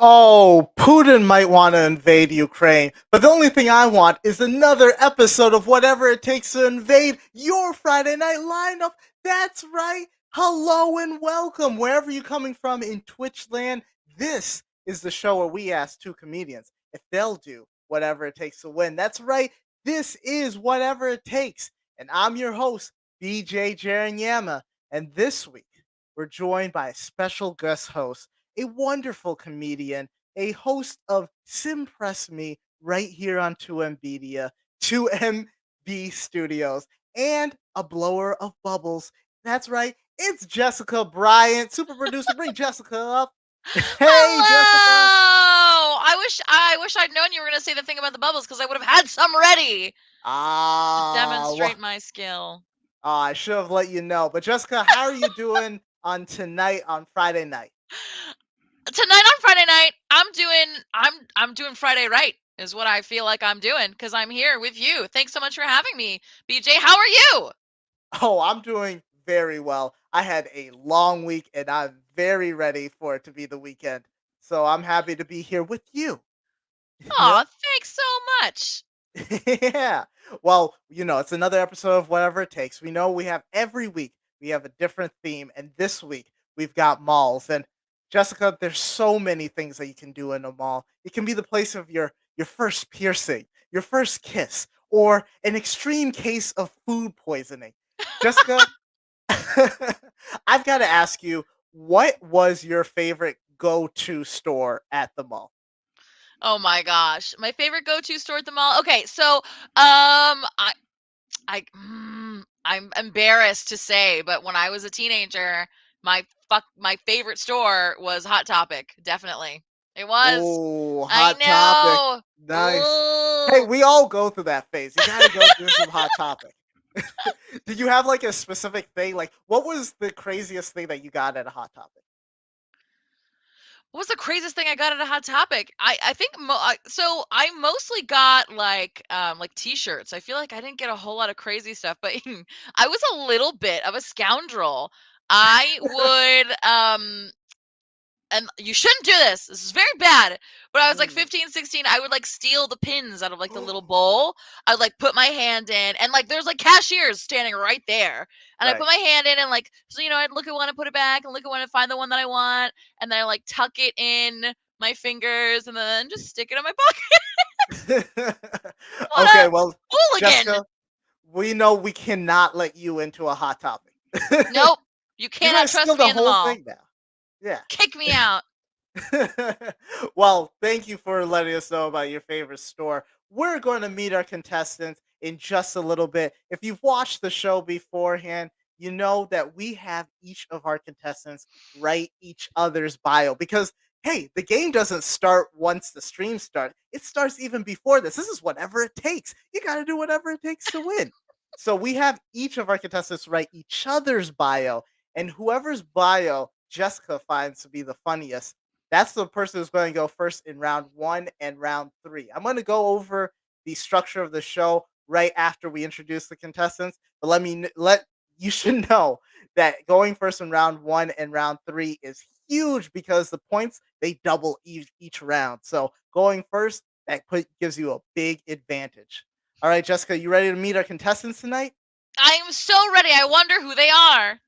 Oh, Putin might want to invade Ukraine, but the only thing I want is another episode of whatever it takes to invade your Friday night lineup. That's right. Hello and welcome wherever you're coming from in Twitch land. This is the show where we ask two comedians if they'll do whatever it takes to win. That's right. This is Whatever It Takes. And I'm your host, BJ Jeranyama. And this week, we're joined by a special guest host, a wonderful comedian, a host of Simpress Me right here on 2MBdia, 2MB Studios, and a blower of bubbles. That's right, it's Jessica Bryant, super producer. Bring Jessica up. Hey, Jessica. Hello. I wish I'd known you were gonna say the thing about the bubbles because I would have had some ready to Ah, demonstrate my skill. I should have let you know. But Jessica, how are you doing on tonight on Friday night? Tonight on Friday night, I'm doing Friday right is what I feel like I'm doing because I'm here with you. Thanks so much for having me, BJ. How are you? Oh, I'm doing very well. I had a long week and I'm very ready for it to be the weekend. So I'm happy to be here with you. Oh, thanks so much. Yeah. Well, it's another episode of Whatever It Takes. We know we have every week, we have a different theme. And this week, we've got malls. And Jessica, there's so many things that you can do in a mall. It can be the place of your first piercing, your first kiss, or an extreme case of food poisoning. Jessica, I've got to ask you, what was your favorite go-to store at the mall? Oh my gosh, my favorite go-to store at the mall. Okay, so I'm embarrassed to say, but when I was a teenager, my favorite store was Hot Topic. Definitely, it was. Oh, I Hot Topic. know. Nice. Hey, Ooh, we all go through that phase. You got to go through some Hot Topic. Did you have like a specific thing? Like, what was the craziest thing that you got at a Hot Topic? what was the craziest thing I got at a Hot Topic? I think so. I mostly got like T-shirts. I feel like I didn't get a whole lot of crazy stuff, but I was a little bit of a scoundrel. I would and you shouldn't do this. This is very bad. But I was like Mm. 15, 16. I would like steal the pins out of like the little bowl. I would like put my hand in and like there's like cashiers standing right there. And I Right. put my hand in and like, so, I'd look at one and put it back and look at one and find the one that I want. And then I like tuck it in my fingers and then just stick it in my pocket. What Okay, a well, hooligan. Jessica, we know we cannot let you into a Hot Topic. Nope. You You're cannot gonna trust steal me the in the whole mall. thing now. Yeah. Kick me out. Well, thank you for letting us know about your favorite store. We're going to meet our contestants in just a little bit. If you've watched the show beforehand, you know that we have each of our contestants write each other's bio because, hey, the game doesn't start once the stream starts. It starts even before this. This is whatever it takes. You got to do whatever it takes to win. So we have each of our contestants write each other's bio, and whoever's bio Jessica finds to be the funniest, that's the person who's going to go first in round one and round three. I'm going to go over the structure of the show right after we introduce the contestants. But let you should know that going first in round one and round three is huge because the points they double each round. So going first gives you a big advantage. All right, Jessica, you ready to meet our contestants tonight? I am so ready. I wonder who they are.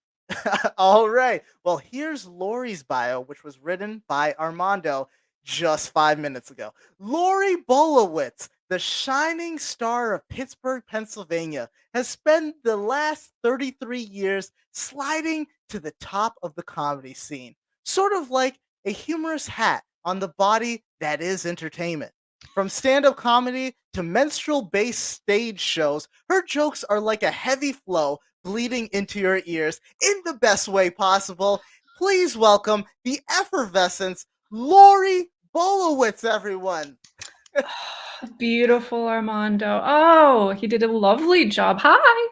All right. Well, here's Lori's bio, which was written by Armando just 5 minutes ago. Lori Bolowicz, the shining star of Pittsburgh, Pennsylvania, has spent the last 33 years sliding to the top of the comedy scene, sort of like a humorous hat on the body that is entertainment. From stand up comedy to menstrual based stage shows, her jokes are like a heavy flow bleeding into your ears in the best way possible. Please welcome the effervescence, Lori Bolowicz, everyone. Beautiful, Armando. Oh, he did a lovely job. Hi.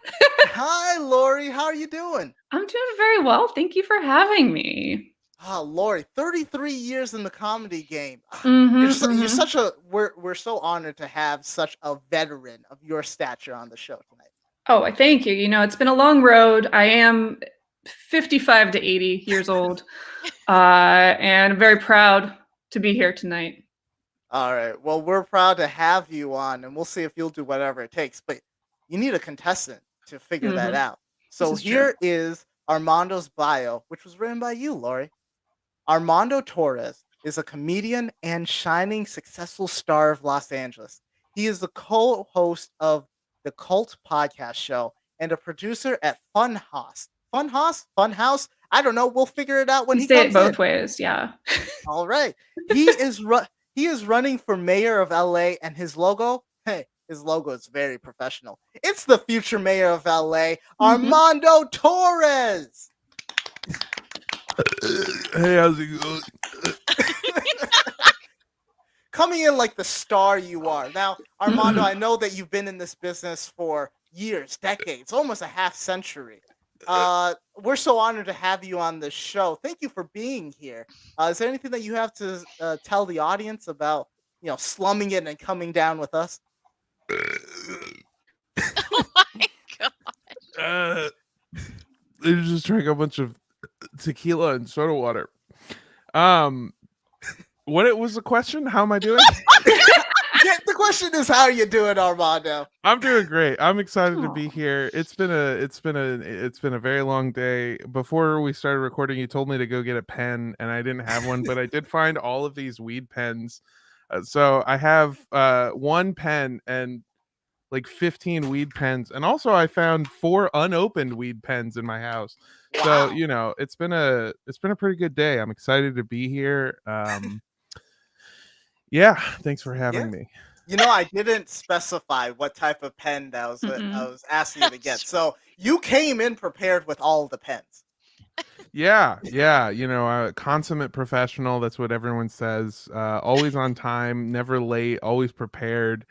Hi, Lori. How are you doing? I'm doing very well. Thank you for having me. Lori, 33 years in the comedy game. Mm-hmm, You're mm-hmm. such a we're so honored to have such a veteran of your stature on the show tonight. Oh, I thank you. It's been a long road. I am 55 to 80 years old, and I'm very proud to be here tonight. All right. Well, we're proud to have you on, and we'll see if you'll do whatever it takes. But you need a contestant to figure that Mhm. out. This So is true. here is Armando's bio, which was written by you, Lori. Armando Torres is a comedian and shining successful star of Los Angeles. He is the co host of the Cult podcast show and a producer at Funhouse. Funhouse? Funhouse? I don't know. We'll figure it out when You he say it comes in. both ways, yeah. All right. He is running for mayor of LA, and his logo, hey, his logo is very professional. It's the future mayor of LA, Armando Torres. Hey, how's it going? Coming in like the star you are. Now, Armando, I know that you've been in this business for years, decades, almost a half century. We're so honored to have you on the show. Thank you for being here. Is there anything that you have to tell the audience about, slumming it and coming down with us? Oh my god. They just drank a bunch of tequila and soda water. What was the question? How am I doing? Yeah, the question is, how are you doing, Armando? I'm doing great. I'm excited to be here. It's been a very long day. Before we started recording, you told me to go get a pen, and I didn't have one, but I did find all of these weed pens. So I have one pen and like 15 weed pens, and also I found 4 unopened weed pens in my house. Wow. So it's been a pretty good day. I'm excited to be here. Yeah, thanks for having me. I didn't specify what type of pen that I was asking you to get. So you came in prepared with all the pens. Yeah. Consummate professional. That's what everyone says. Always on time, never late, always prepared.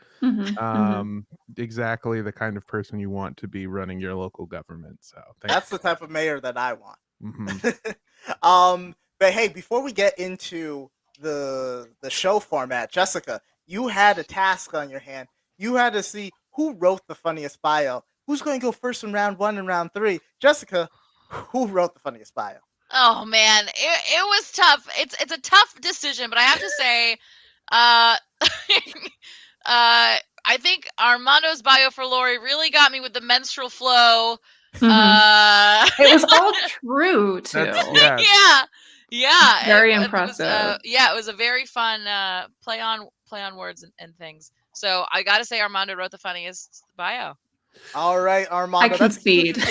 Exactly the kind of person you want to be running your local government. So that's the type of mayor that I want. Mm-hmm. But hey, before we get into the show format, Jessica, you had a task on your hand. You had to see who wrote the funniest bio. Who's going to go first in round 1 and round 3? Jessica, who wrote the funniest bio? Oh man, it was tough. It's a tough decision, but I have to say, I think Armando's bio for Lori really got me with the menstrual flow. It was all true too. Yeah. Very impressive. It was a very fun play on words and things. So I got to say, Armando wrote the funniest bio. All right, Armando. I concede.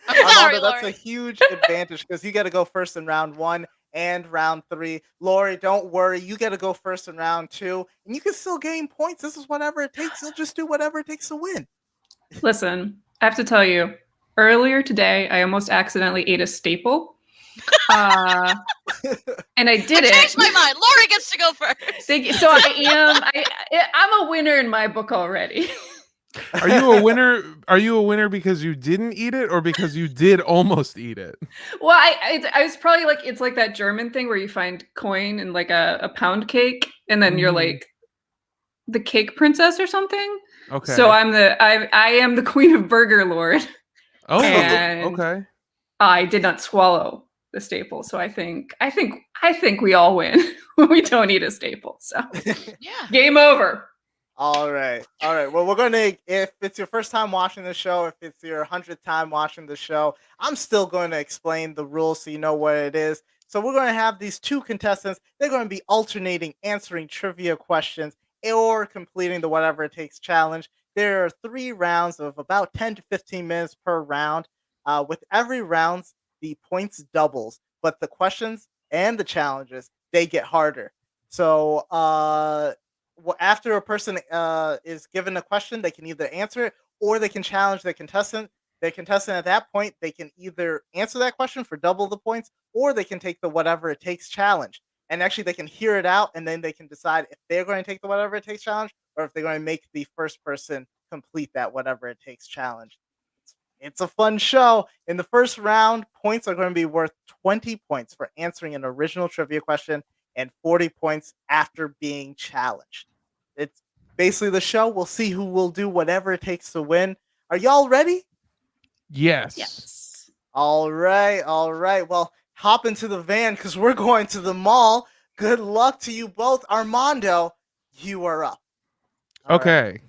Armando, that's a huge advantage because you got to go first in round 1 and round 3. Lori, don't worry. You got to go first in round 2, and you can still gain points. This is whatever it takes. You'll just do whatever it takes to win. Listen, I have to tell you, earlier today, I almost accidentally ate a staple. And I did it. I changed my mind. Lori gets to go first. So I'm a winner in my book already. Are you a winner? Are you a winner because you didn't eat it, or because you did almost eat it? Well, I was probably like, it's like that German thing where you find coin in like a pound cake, and then you're like the cake princess or something. Okay. So I am the queen of Burger Lord. Oh, and okay. I did not swallow the staple, so I think we all win when we don't eat a staple. So game over. All right. Well, we're going to, if it's your first time watching the show, if it's your 100th time watching the show, I'm still going to explain the rules so you know what it is. So we're going to have these 2 contestants. They're going to be alternating answering trivia questions or completing the whatever it takes challenge. There are 3 rounds of about 10 to 15 minutes per round. With every round, the points doubles, but the questions and the challenges, they get harder. So, after a person is given a question, they can either answer it or they can challenge the contestant. The contestant at that point, they can either answer that question for double the points, or they can take the whatever it takes challenge. And actually, they can hear it out, and then they can decide if they're going to take the whatever it takes challenge, or if they're going to make the first person complete that whatever it takes challenge. It's a fun show. In the first round, points are going to be worth 20 points for answering an original trivia question and 40 points after being challenged. It's basically the show. We'll see who will do whatever it takes to win. Are y'all ready? Yes. All right. Well, hop into the van because we're going to the mall. Good luck to you both. Armando, you are up. All right. Okay.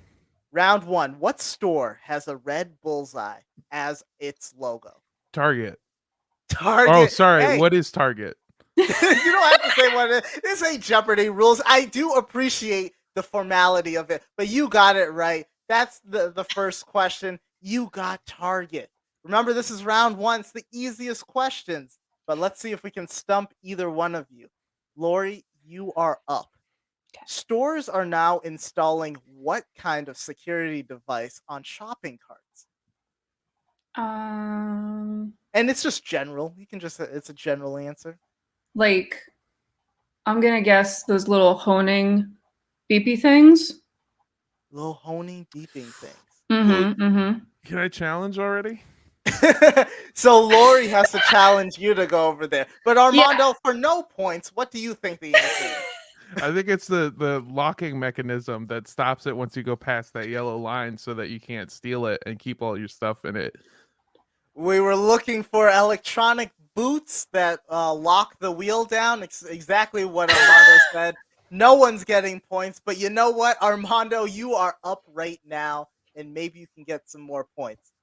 Round 1. What store has a red bullseye as its logo? Target. Target. Oh, sorry. Hey, What is Target? you don't have to say what it is. This ain't Jeopardy rules. I do appreciate the formality of it, but you got it right. That's the first question. You got Target. Remember, this is round 1. It's the easiest questions, but let's see if we can stump either one of you. Lori, you are up. Okay. Stores are now installing what kind of security device on shopping carts? Um, And it's just general. You can just, it's a general answer. like I'm gonna guess those little honing beepy things. Little honing beeping things. Mm-hmm. Mm-hmm. Can I challenge already? So Lori has to challenge you to go over there. But Armando, Yeah. for no points, what do you think the answer is? I think it's the locking mechanism that stops it once you go past that yellow line so that you can't steal it and keep all your stuff in it. We were looking for electronic boots that lock the wheel down. Exactly what Armando said. No one's getting points, but you know what, Armando, you are up right now, and maybe you can get some more points.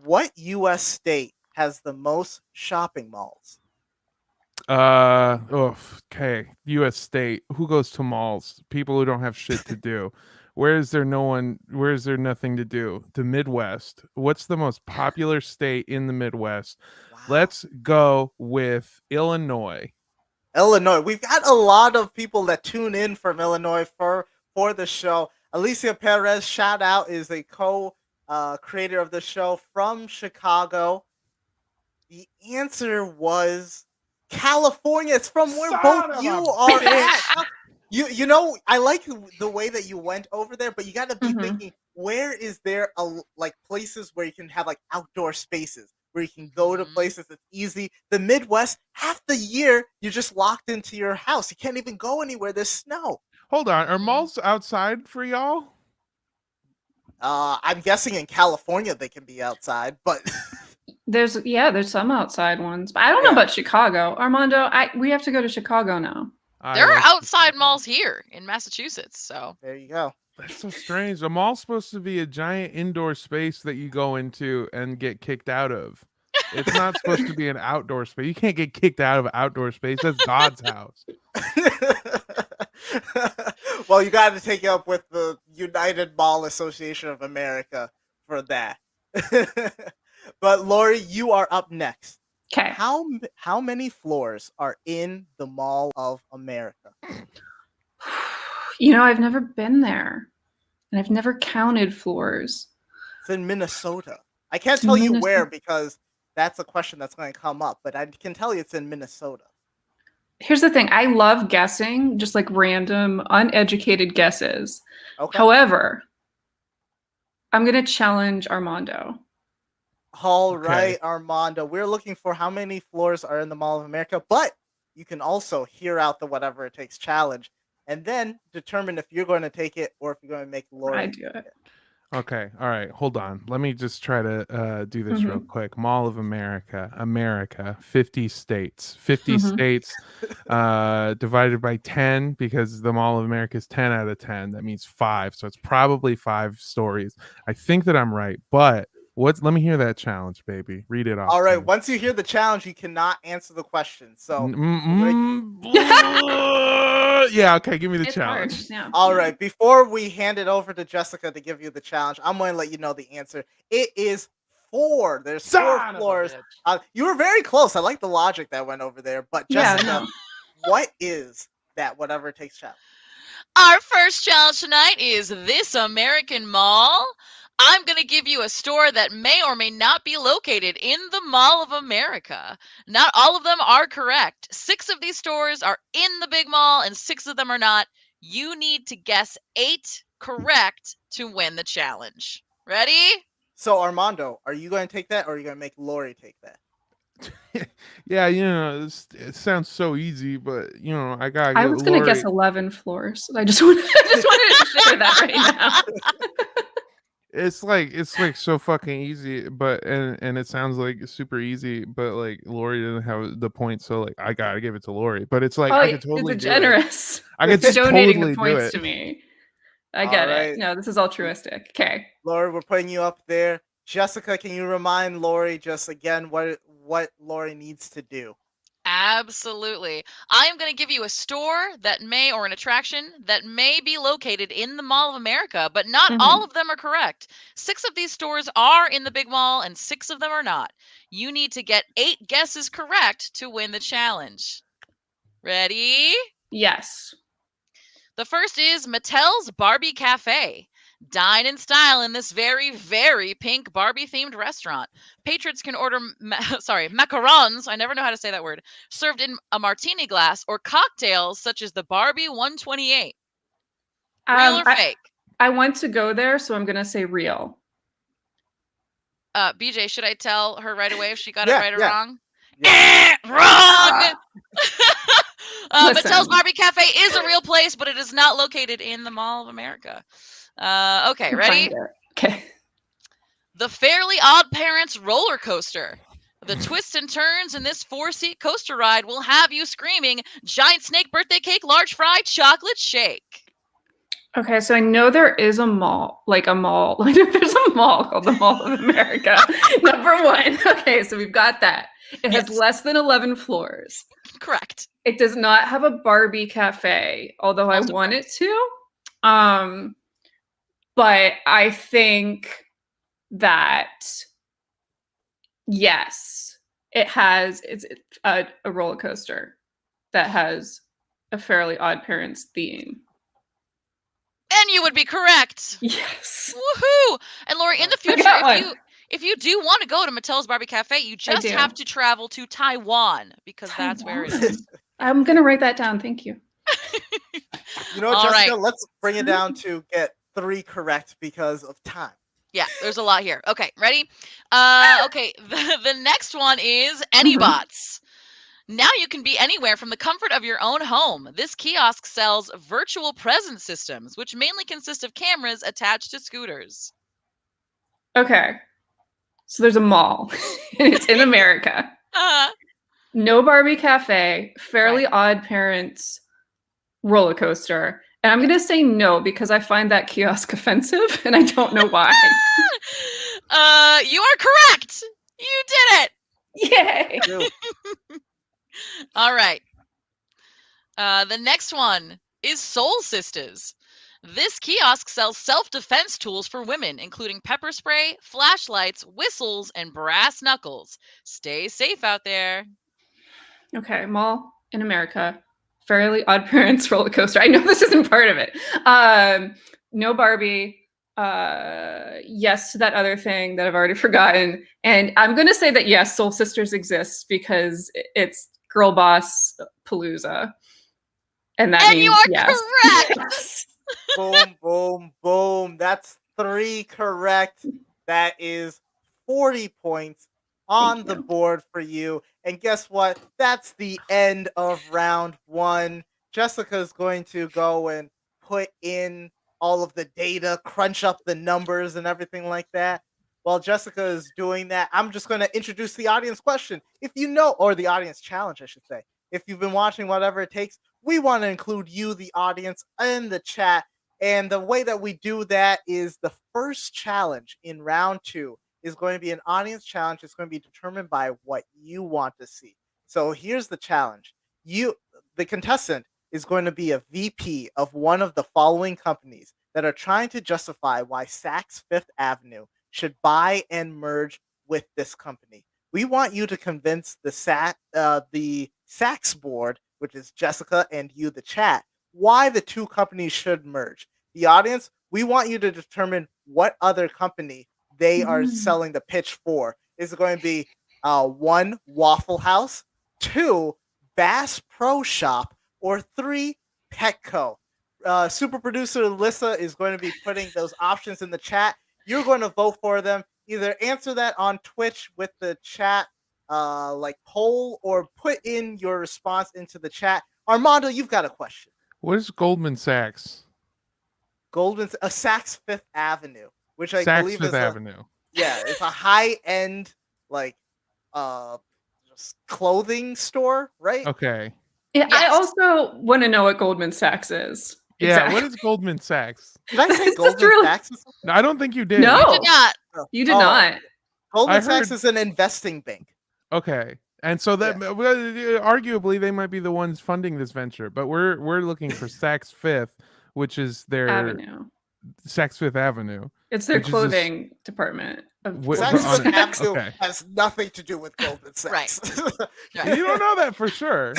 What U.S. state has the most shopping malls? Okay. US state. Who goes to malls? People who don't have shit to do. Where is there nothing to do? The Midwest. What's the most popular state in the Midwest? Wow. Let's go with Illinois. Illinois. We've got a lot of people that tune in from Illinois for the show. Alicia Perez, shout out, is a creator of the show from Chicago. The answer was California. It's from where Son both of you a are bitch. at. You know, I like the way that you went over there, but you got to be Mhm. thinking, where is there like places where you can have like outdoor spaces where you can go to Mhm. places that's easy. The Midwest, half the year you're just locked into your house. You can't even go anywhere. There's snow. Hold on. Are Mhm. malls outside for y'all? I'm guessing in California they can be outside, but There's some outside ones, but I don't know Yeah. about Chicago. Armando, we have to go to Chicago now. I There are like outside Chicago. malls here in Massachusetts, so there you go. That's so strange. A mall's supposed to be a giant indoor space that you go into and get kicked out of. It's not supposed to be an outdoor space. You can't get kicked out of an outdoor space. That's God's house. Well, you got to take it up with the United Mall Association of America for that. But Lori, you are up next. Okay. How many floors are in the Mall of America? You know, I've never been there, and I've never counted floors. It's in Minnesota. I can't tell you where because that's a question that's going to come up, but I can tell you it's in Minnesota. Here's the thing. I love guessing, just like random, uneducated guesses. Okay. However, I'm going to challenge Armando. All Okay. right, Armando. We're looking for how many floors are in the Mall of America, but you can also hear out the whatever it takes challenge and then determine if you're going to take it or if you're going to make Lori I do it. Okay. All right. Hold on. Let me just try to do this real quick. Mall of America. America. 50 states. 50 states divided by 10 because the Mall of America is 10 out of 10. That means 5. So it's probably 5 stories. I think that I'm right. But let me hear that challenge, baby. Read it off. All to right. me. Once you hear the challenge, you cannot answer the question. So, yeah, okay, give me the It's challenge. hard. Yeah. all right. Before we hand it over to Jessica to give you the challenge, I'm going to let you know the answer. It is 4. There's 4 Son of a floors. bitch. You were very close. I like the logic that went over there. But Yeah, Jessica, no. what is that whatever it takes challenge? our first challenge tonight is This American Mall. I'm going to give you a store that may or may not be located in the Mall of America. Not all of them are correct. 6 of these stores are in the big mall and 6 of them are not. You need to guess 8 correct to win the challenge. Ready? So, Armando, are you going to take that or are you going to make Lori take that? Yeah, it sounds so easy, but I gotta I get was going to guess Lori. 11 floors. I just wanted to share that right now. It's like so fucking easy, but and it sounds like super easy, but like Lori didn't have the point, so like I gotta give it to Lori. But it's like Oh, I could it's totally a do it. generous. I could donating totally the do points it. to me. I All get right. it. No, this is altruistic. Okay. Lori, we're putting you up there. Jessica, can you remind Lori just again what Lori needs to do? Absolutely. I am going to give you a store that may, or an attraction that may be located in the Mall of America, but not all of them are correct. 6 of these stores are in the big mall, and 6 of them are not. You need to get 8 guesses correct to win the challenge. Ready? Yes. The first is Mattel's Barbie Cafe. Dine in style in this very, very pink Barbie-themed restaurant. Patrons can order, macarons, I never know how to say that word, served in a martini glass, or cocktails such as the Barbie 128. Real or fake? I want to go there, so I'm going to say real. BJ, should I tell her right away if she got it Yeah, right or yeah. wrong? Yeah. Wrong! Listen. Mattel's Barbie Cafe is a real place, but it is not located in the Mall of America. Okay, ready? Okay. The Fairly Odd Parents roller coaster. The twists and turns in this 4-seat coaster ride will have you screaming, giant snake birthday cake, large fry, chocolate shake. Okay, so I know there is a mall. There's a mall called the Mall of America. Number 1. Okay, so we've got that. It has less than 11 floors. Correct. It does not have a Barbie cafe, although I want it to. But I think that yes, it's a roller coaster that has a Fairly Odd Parents theme. And you would be correct. Yes. Woohoo! And Lori, in the future, if you do want to go to Mattel's Barbie Cafe, you just have to travel to Taiwan because that's where it is. I'm gonna write that down. Thank you. You know, Jessica, let's bring it down to get 3 correct because of time. Yeah, there's a lot here. Okay, ready? Okay, the next one is AnyBots. Now you can be anywhere from the comfort of your own home. This kiosk sells virtual presence systems, which mainly consist of cameras attached to scooters. Okay. So there's a mall. And it's in America. No Barbie Cafe, Fairly Odd Parents roller coaster. And I'm going to say no because I find that kiosk offensive and I don't know why. You are correct. You did it. Yay. All right. The next one is Soul Sisters. This kiosk sells self-defense tools for women, including pepper spray, flashlights, whistles, and brass knuckles. Stay safe out there. Okay, mall in America. Fairly Odd Parents roller coaster. I know this isn't part of it. No Barbie. Yes to that other thing that I've already forgotten. And I'm going to say that yes, Soul Sisters exists because it's Girl Boss Palooza. And that means you are yes. correct. Yes. Boom, boom, boom. That's 3 correct. That is 40 points on the board for you. And guess what? That's the end of round 1. Jessica's going to go and put in all of the data, crunch up the numbers and everything like that. While Jessica is doing that, I'm just going to introduce the audience question. If you know, or the audience challenge, I should say. If you've been watching Whatever It Takes, we want to include you, the audience, in the chat. And the way that we do that is the first challenge in round 2 is going to be an audience challenge. It's going to be determined by what you want to see. So here's the challenge. The contestant, is going to be a VP of one of the following companies that are trying to justify why Saks Fifth Avenue should buy and merge with this company. We want you to convince the Saks board, which is Jessica and you, the chat, why the 2 companies should merge. The audience, we want you to determine what other company they are selling the pitch for. Is it going to be 1, Waffle House, 2, Bass Pro Shop, or 3, Petco? Super producer Alyssa is going to be putting those options in the chat. You're going to vote for them. Either answer that on Twitch with the chat poll, or put in your response into the chat. Armando, you've got a question. What is Goldman Sachs? Saks Fifth Avenue. which I Saks believe Fifth is Avenue. it's a high end like uh just clothing store, right? Okay. Yeah, I Yes. also want to know what Goldman Sachs is. Yeah. Exactly. What is Goldman Sachs? Did I say It's just Goldman really- Sachs? Or something? No, I don't think you did. No. You did not. You did Oh. not. Goldman I Sachs heard- is an investing bank. Okay. And so that arguably they might be the ones funding this venture, but we're looking for Saks Fifth, which is their Avenue. Saks Fifth Avenue. It's their which is this- clothing department. Of Wh- Goldman Saks Fifth Sachs. Avenue Okay. has nothing to do with Goldman Sachs. Right. You don't know that for sure.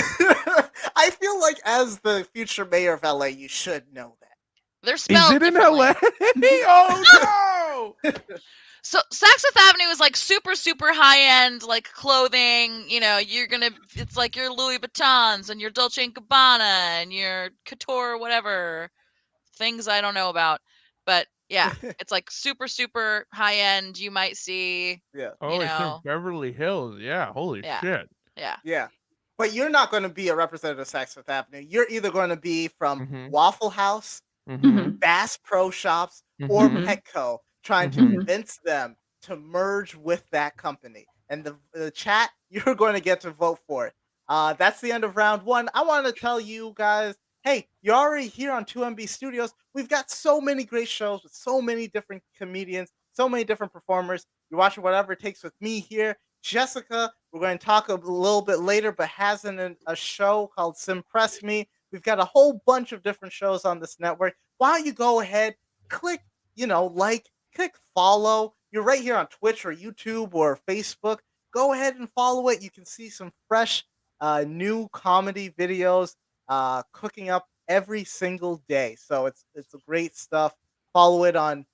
I feel like as the future mayor of LA, you should know that. They're Is spelled it in differently. LA? Oh no! So Saks Fifth Avenue is like super, super high end, like clothing. You know, it's like your Louis Vuittons and your Dolce and Gabbana and your Couture, whatever things I don't know about. But yeah, it's like super, super high end. You might see, Yeah. Oh, it's in know. Beverly Hills. Yeah, holy Yeah. shit. yeah, Yeah. But you're not going to be a representative of Saks Fifth Avenue. You're either going to be from Mhm. Waffle House, Mhm. Bass Pro Shops, or Mhm. Petco, trying to Mhm. convince them to merge with that company. And the chat, you're going to get to vote for it. That's the end of round one. I want to tell you guys, hey, you're already here on 2MB Studios. We've got so many great shows with so many different comedians, so many different performers. You're watching Whatever It Takes with me here. Jessica, we're going to talk a little bit later, but has a show called Simpress Me. We've got a whole bunch of different shows on this network. Why don't you go ahead, click, click follow. You're right here on Twitch or YouTube or Facebook. Go ahead and follow it. You can see some fresh, new comedy videos cooking up every single day. So it's great stuff. Follow it on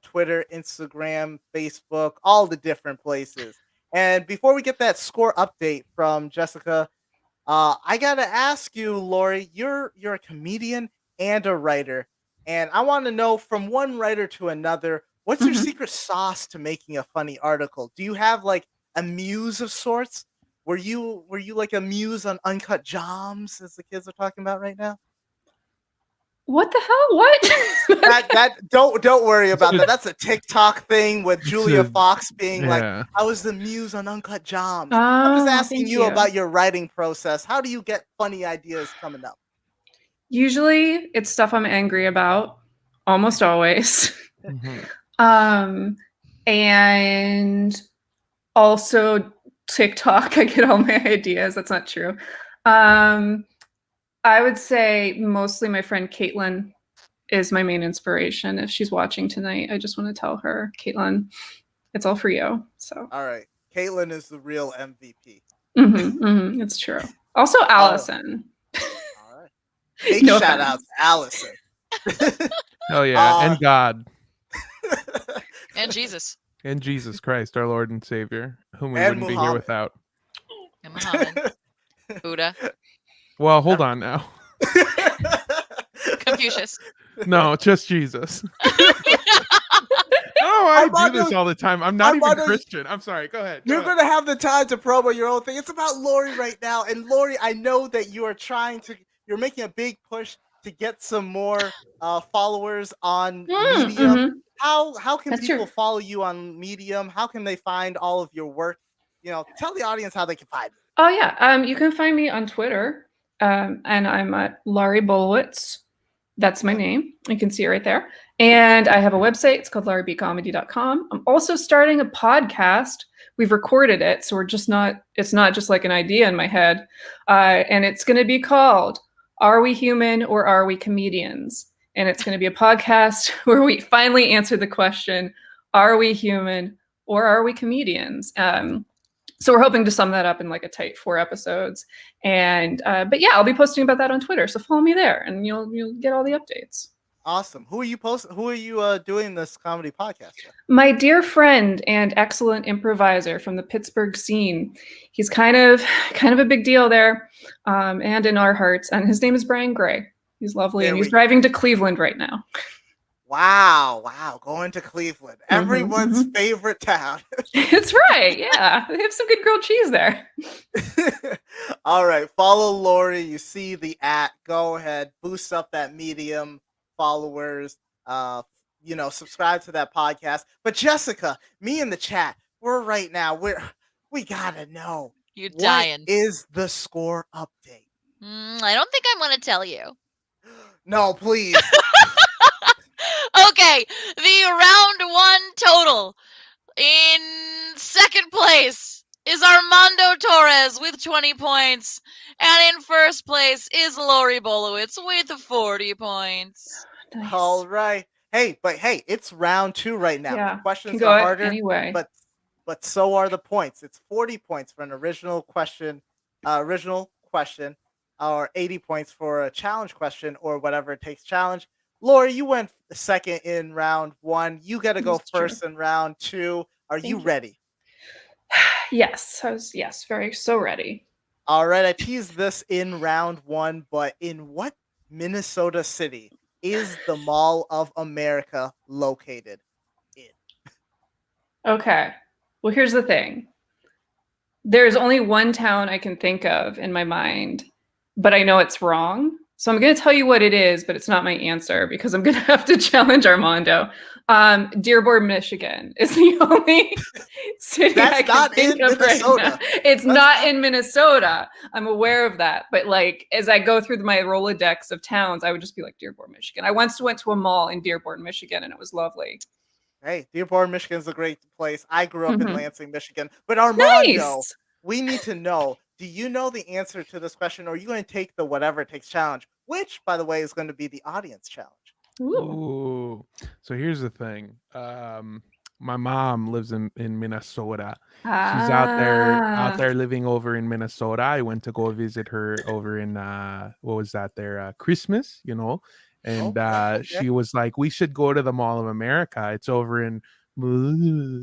Twitter, Instagram, Facebook, all the different places. And before we get that score update from Jessica, I gotta ask you, Lori, you're a comedian and a writer, and I want to know from one writer to another, what's your Mhm. secret sauce to making a funny article? Do you have like a muse of sorts? Were you like a muse on Uncut Gems, as the kids are talking about right now? What the hell? What? That don't worry about that. That's a TikTok thing with Julia a- Fox being like, Yeah. I was the muse on Uncut Gems. I'm just Oh, asking thank you about your writing process. How do you get funny ideas coming up? Usually it's stuff I'm angry about, almost always. Mhm. And also TikTok, I get all my ideas. That's not true. I would say mostly my friend Caitlin is my main inspiration. If she's watching tonight, I just want to tell her, Caitlin, it's all for you. So All right. Caitlin is the real MVP. it's true. Also Allison. All right. Big No shout offense. out to Allison. Oh yeah, Uh, and God and Jesus and Jesus Christ, our Lord and Savior, whom we And wouldn't be here Muhammad. without. and Muhammad, Buddha, Well, hold on now. Confucius. No, just Jesus. Oh, I do this Armando- all the time. I'm not even Armando- Christian. I'm sorry. Go ahead. Go You're ahead. gonna have the time to promo your own thing. It's about Lori right now, and Lori, I know that you are you're making a big push to get some more followers on Medium. How can That's people true. follow you on Medium? How can they find all of your work? Tell the audience how they can find you. Oh yeah, you can find me on Twitter, and I'm at Laurie Bolowicz. That's my name. You can see it right there. And I have a website. It's called lauriebcomedy.com. I'm also starting a podcast. We've recorded it, so it's not just like an idea in my head. And it's going to be called Are We Human or Are We Comedians? And it's going to be a podcast where we finally answer the question, are we human or are we comedians? So we're hoping to sum that up in like a tight 4 episodes. And but yeah, I'll be posting about that on Twitter. So follow me there and you'll get all the updates. Awesome. Who are you doing this comedy podcast with? My dear friend and excellent improviser from the Pittsburgh scene. He's kind of a big deal there, and in our hearts. And his name is Brian Gray. He's lovely, There and we he's driving to Cleveland right now. Wow, going to Cleveland. Everyone's favorite town. It's right, yeah. They have some good grilled cheese there. All right, follow Lori. You see the @. Go ahead, boost up that Medium followers. subscribe to that podcast. But Jessica, me in the chat, we gotta know, You're what dying. is the score update? I don't think I'm going to tell you. No, please. Okay, the round one total in second place is Armando Torres with 20 points. And in first place is Lori Bolowicz with 40 points. Nice. All right. Hey, it's round 2 right now. Yeah, The questions can go are harder, anyway. but so are the points. It's 40 points for an original question, or 80 points for a challenge question, or whatever it takes challenge. Lori, you went second in round 1. You got to go That's true. first in round 2. Are you Thank you. ready? Yes, so ready. All right, I teased this in round 1, but in what Minnesota city is the Mall of America located in? Okay. Well, here's the thing. There's only one town I can think of in my mind, but I know it's wrong. So I'm going to tell you what it is, but it's not my answer because I'm going to have to challenge Armando. Dearborn, Michigan is the only city That's I can not think in of right Minnesota. now. It's not in Minnesota. I'm aware of that. But like, as I go through my Rolodex of towns, I would just be like Dearborn, Michigan. I once went to a mall in Dearborn, Michigan, and it was lovely. Hey, Dearborn, Michigan is a great place. I grew up in Mhm. Lansing, Michigan. But Armando, Nice. we need to know, do you know the answer to this question, or are you going to take the whatever it takes challenge, which, by the way, is going to be the audience challenge? Ooh. Ooh. So here's the thing. My mom lives in Minnesota. She's out there living over in Minnesota. I went to go visit her over in what was that there? Christmas, And Okay. she was like, we should go to the Mall of America. It's over in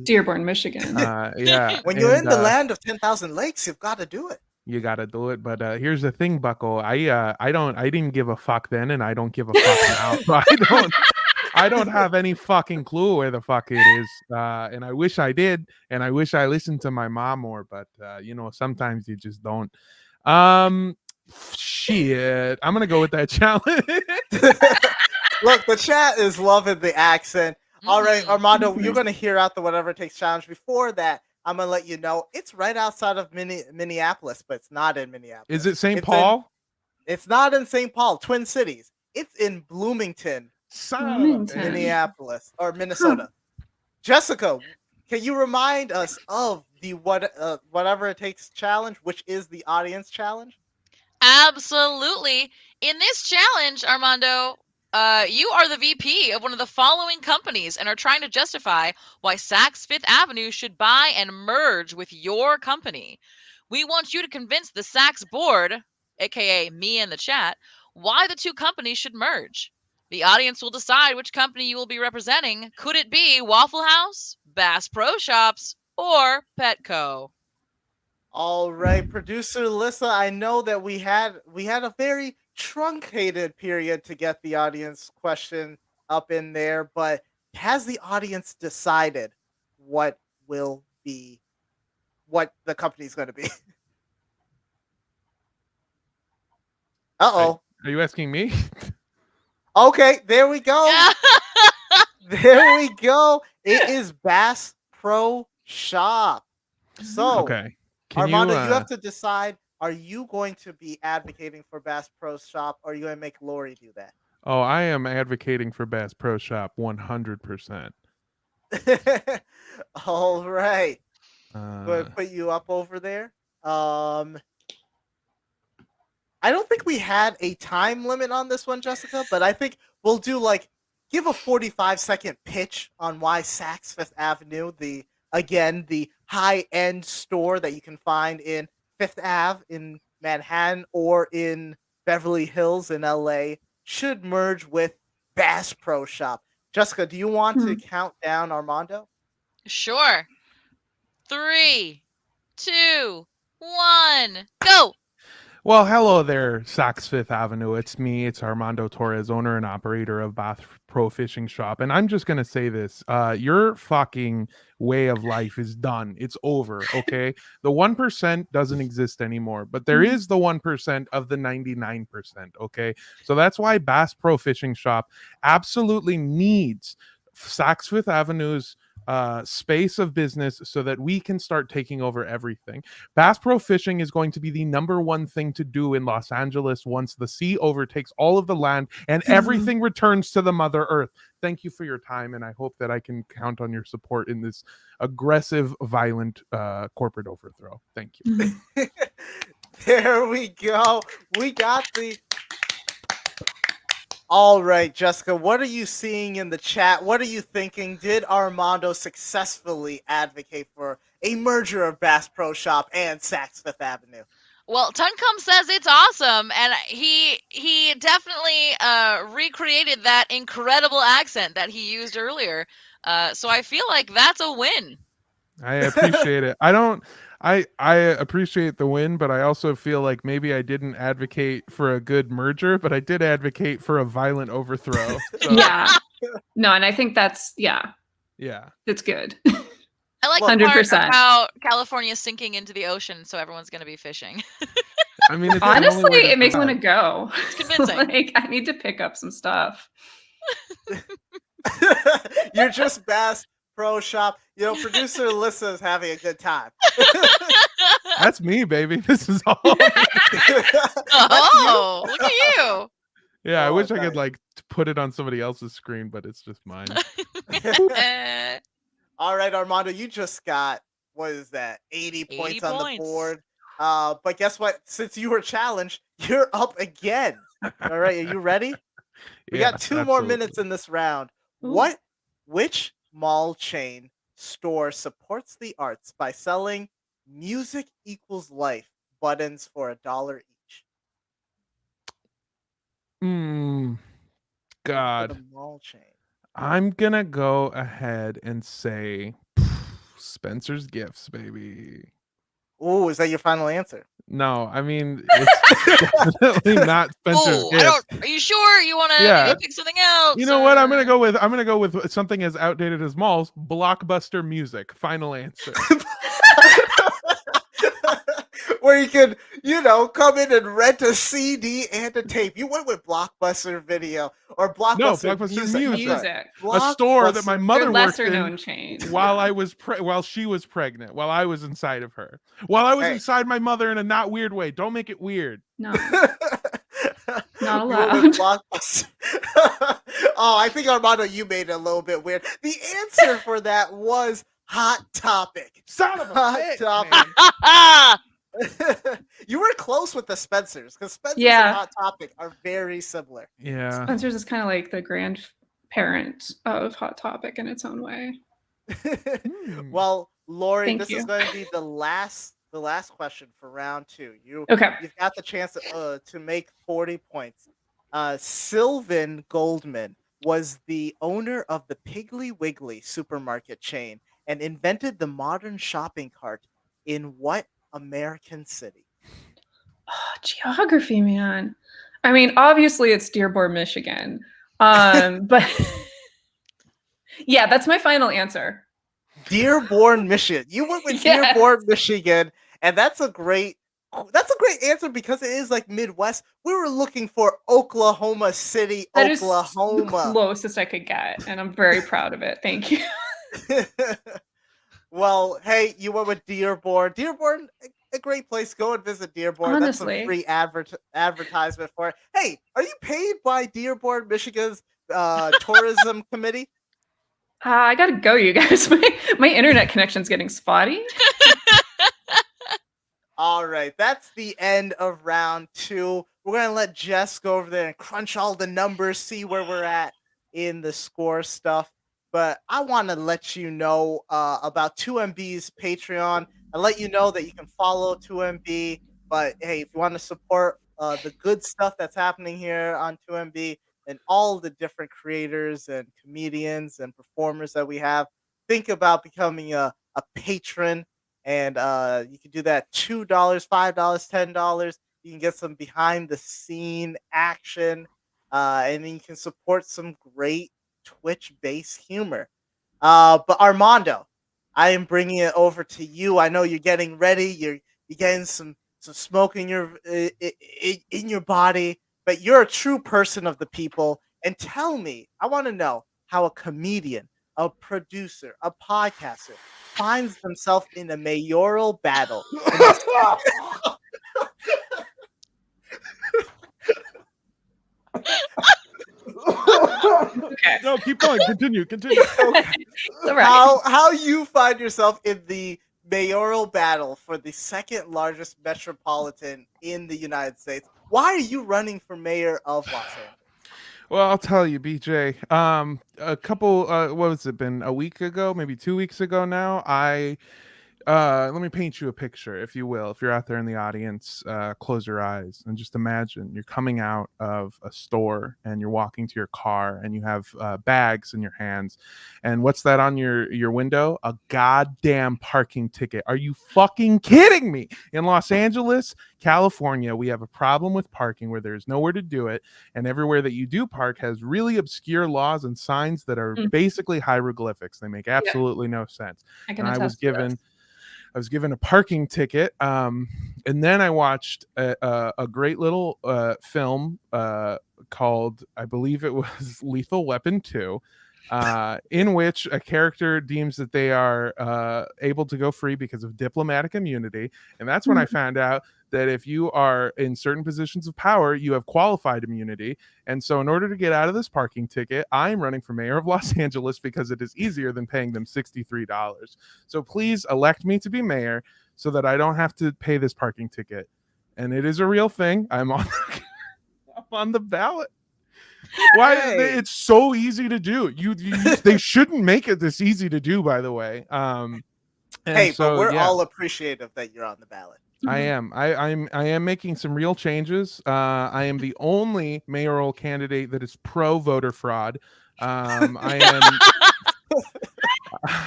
Dearborn, Michigan. yeah. When you're in the land of 10,000 lakes, you've got to do it. You gotta do it. But here's the thing, Bucko. I didn't give a fuck then, and I don't give a fuck now. So I don't have any fucking clue where the fuck it is. And I wish I did, and I wish I listened to my mom more, but sometimes you just don't. Shit. I'm gonna go with that challenge. Look, the chat is loving the accent. All right, Armando, you're going to hear out the whatever it takes challenge. Before that, I'm going to let you know it's right outside of Minneapolis, but it's not in Minneapolis. Is it St. Paul? It's not in St. Paul, Twin Cities. It's in Bloomington, Minneapolis, or Minnesota. Jessica, can you remind us of the whatever it takes challenge, which is the audience challenge? Absolutely. In this challenge, Armando, you are the VP of one of the following companies and are trying to justify why Saks Fifth Avenue should buy and merge with your company. We want you to convince the Saks board, aka me in the chat, why the two companies should merge. The audience will decide which company you will be representing. Could it be Waffle House, Bass Pro Shops, or Petco? All right, producer Alyssa, I know that we had a very truncated period to get the audience question up in there, but has the audience decided what will be what the company's going to be? Uh-oh. Are you asking me? Okay, there we go. There we go. It is Bass Pro Shop. So, okay. Armando, you have to decide, are you going to be advocating for Bass Pro Shop, or are you going to make Lori do that? Oh, I am advocating for Bass Pro Shop 100%. All right. Going to put you up over there. I don't think we had a time limit on this one, Jessica, but I think we'll do give a 45-second pitch on why Saks Fifth Avenue, the high-end store that you can find in Fifth Ave in Manhattan or in Beverly Hills in LA, should merge with Bass Pro Shop. Jessica, do you want to count down Armando? Sure. 3, 2, 1, go! Well, hello there, Saks Fifth Avenue. It's me. It's Armando Torres, owner and operator of Bass Pro Fishing Shop. And I'm just going to say this. Your fucking way of life is done. It's over, okay? The 1% doesn't exist anymore, but there is the 1% of the 99%, okay? So that's why Bass Pro Fishing Shop absolutely needs Saks Fifth Avenue's space of business so that we can start taking over everything. Bass Pro Fishing is going to be the number one thing to do in Los Angeles once the sea overtakes all of the land and everything returns to the Mother Earth. Thank you for your time, and I hope that I can count on your support in this aggressive, violent corporate overthrow. Thank you. There we go. We got the... All right, Jessica, what are you seeing in the chat? What are you thinking? Did Armando successfully advocate for a merger of Bass Pro Shop and Saks Fifth Avenue? Well, Tuncum says it's awesome, and he definitely recreated that incredible accent that he used earlier. So I feel like that's a win. I appreciate it. I appreciate the win, but I also feel like maybe I didn't advocate for a good merger, but I did advocate for a violent overthrow. So, Yeah. No, and I think that's yeah. It's good. I like the 100%. part about California sinking into the ocean, so everyone's going to be fishing. I mean, it's the only way Honestly, to it makes me want to survive. go. It's convincing. Like, I need to pick up some stuff. You're just Bass Pro Shop. You know, producer Alyssa is having a good time. That's me, baby. This is all. Oh, look at you. Yeah, I Oh, wish I nice. could like put it on somebody else's screen, but it's just mine. All right, Armando, you just got, what is that, 80 points 80 on the points. board. But guess what? Since you were challenged, you're up again. All right, are you ready? We got 2 more minutes in this round. Ooh. Which mall chain store supports the arts by selling music equals life buttons for $1 each? For God. the mall chain. I'm gonna go ahead and say Spencer's Gifts, baby. Ooh, is that your final answer? No, I mean it's definitely not Spencer's Oh, Gifts. Are you sure you want to Yeah. pick something else? You know what? I'm or- gonna go with something as outdated as malls. Blockbuster Music. Final answer. Where you can, come in and rent a CD and a tape. You went with Blockbuster Video or Blockbuster, No, Blockbuster Music. I'm Music. sorry. A store that my Blockbuster- mother They're worked lesser in known chain. while she was pregnant, while I was inside of her, while I was Hey. inside my mother in a not weird way. Don't make it weird. No. Not allowed. Blockbuster. Oh, I think Armando, you made it a little bit weird. The answer for that was Hot Topic. Son of a Hot bitch, Topic. man. You were close with the Spencers because Spencers Yeah. and Hot Topic are very similar. Yeah. Spencer's is kind of like the grandparent of Hot Topic in its own way. Well, Lori, Thank this you. is going to be the last question for round 2. Okay. You've got the chance to make 40 points. Sylvan Goldman was the owner of the Piggly Wiggly supermarket chain and invented the modern shopping cart in what American city? Oh, geography, man. I mean, obviously it's Dearborn, Michigan. But yeah, that's my final answer. Dearborn, Michigan. You went with Yes. Dearborn, Michigan, and that's a great answer because it is like Midwest. We were looking for Oklahoma City, That is the Oklahoma. closest I could get, and I'm very proud of it. Thank you. Well, hey, you went with Dearborn. Dearborn, a great place. Go and visit Dearborn. Honestly. That's a free advertisement for it. Hey, are you paid by Dearborn, Michigan's tourism committee? I gotta go, you guys. My internet connection's getting spotty. All right, that's the end of round 2. We're going to let Jess go over there and crunch all the numbers, see where we're at in the score stuff. But I want to let you know about 2MB's Patreon. I let you know that you can follow 2MB. But hey, if you want to support the good stuff that's happening here on 2MB and all the different creators and comedians and performers that we have, think about becoming a patron. And you can do that $2, $5, $10. You can get some behind the scene action, and then you can support some great Twitch based humor. But Armando, I am bringing it over to you. I know you're getting ready. You're getting some smoke in your body, but you're a true person of the people. And tell me, I want to know how a comedian a producer, a podcaster finds themselves in a mayoral battle in the Okay. No, keep going. Continue. Continue. Okay. All right. How you find yourself in the mayoral battle for the second largest metropolitan in the United States. Why are you running for mayor of Los Angeles? Well, I'll tell you, BJ. A couple. What has it been? A week ago, maybe 2 weeks ago now. Let me paint you a picture, if you will. If you're out there in the audience, close your eyes and just imagine you're coming out of a store and you're walking to your car and you have bags in your hands. And what's that on your window? A goddamn parking ticket. Are you fucking kidding me? In Los Angeles, California, we have a problem with parking where there's nowhere to do it. And everywhere that you do park has really obscure laws and signs that are basically hieroglyphics. They make absolutely no sense. I can And attest to this. I was given a parking ticket, and then I watched a great little film called, I believe it was Lethal Weapon 2, in which a character deems that they are able to go free because of diplomatic immunity. And that's when I found out that if you are in certain positions of power, you have qualified immunity. And so in order to get out of this parking ticket, I'm running for mayor of Los Angeles because it is easier than paying them $63. So please elect me to be mayor so that I don't have to pay this parking ticket. And it is a real thing. I'm on the ballot. Why? Hey. It's so easy to do. They shouldn't make it this easy to do, by the way. Hey, but we're all appreciative that you're on the ballot. I am. I am making some real changes. I am the only mayoral candidate that is pro voter fraud. I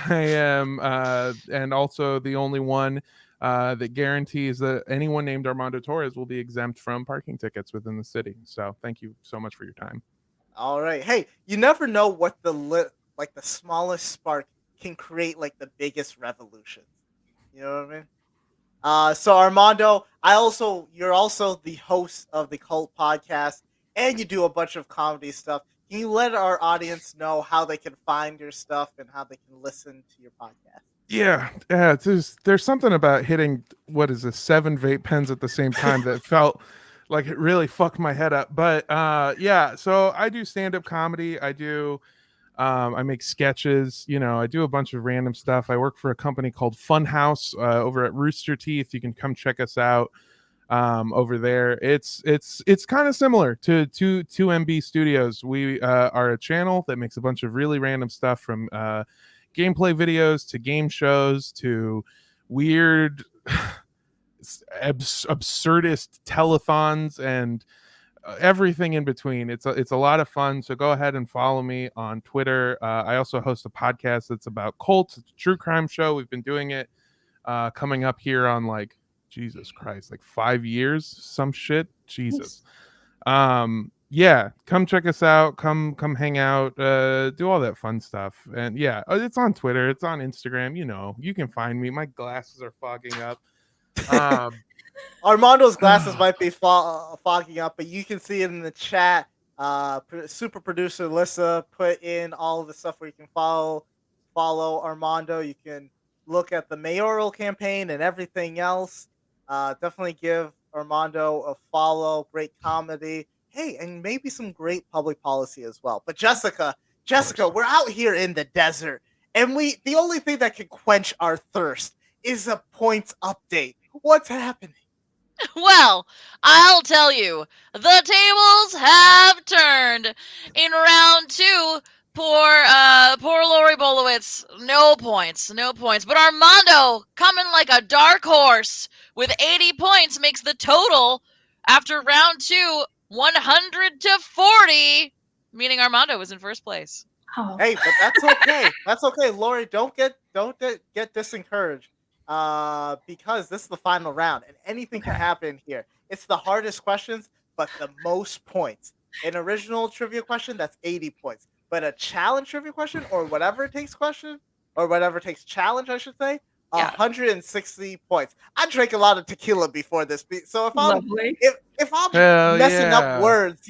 am, and also the only one that guarantees that anyone named Armando Torres will be exempt from parking tickets within the city. So thank you so much for your time. All right. Hey, you never know what the smallest spark can create like the biggest revolution. You know what I mean? So Armando, you're also the host of the Cult podcast, and you do a bunch of comedy stuff. Can you let our audience know how they can find your stuff and how they can listen to your podcast? Yeah. There's something about hitting 7 vape pens at the same time that felt like it really fucked my head up. But yeah, so I do stand-up comedy. I make sketches, I do a bunch of random stuff. I work for a company called Funhouse over at Rooster Teeth. You can come check us out over there. It's kind of similar to 2MB Studios. We are a channel that makes a bunch of really random stuff, from gameplay videos to game shows to weird absurdist telethons and everything in between. It's a lot of fun. So go ahead and follow me on Twitter. I also host a podcast that's about cults. It's a true crime show. We've been doing it coming up here on Jesus Christ, 5 years, some shit. Jesus. Yeah, come check us out. Come hang out. Do all that fun stuff. And yeah, it's on Twitter. It's on Instagram. You can find me. My glasses are fogging up. Armando's glasses might be fogging up, but you can see it in the chat. Super producer Lissa put in all of the stuff where you can follow Armando. You can look at the mayoral campaign and everything else. Definitely give Armando a follow. Great comedy. Hey, and maybe some great public policy as well. But Jessica, we're out here in the desert, and the only thing that can quench our thirst is a points update. What's happening? Well, I'll tell you, the tables have turned. In round 2, poor Lori Bolowicz, no points. But Armando, coming like a dark horse with 80 points, makes the total after round 2 100 to 40, meaning Armando was in first place. Oh. Hey, but that's okay. That's okay, Lori. Don't get disencouraged. Because this is the final round, and anything can happen here. It's the hardest questions, but the most points. An original trivia question, that's 80 points. But a challenge trivia question, or whatever it takes challenge, I should say, 160 points. I drank a lot of tequila before this, so if I'm Lovely. if I'm messing up words,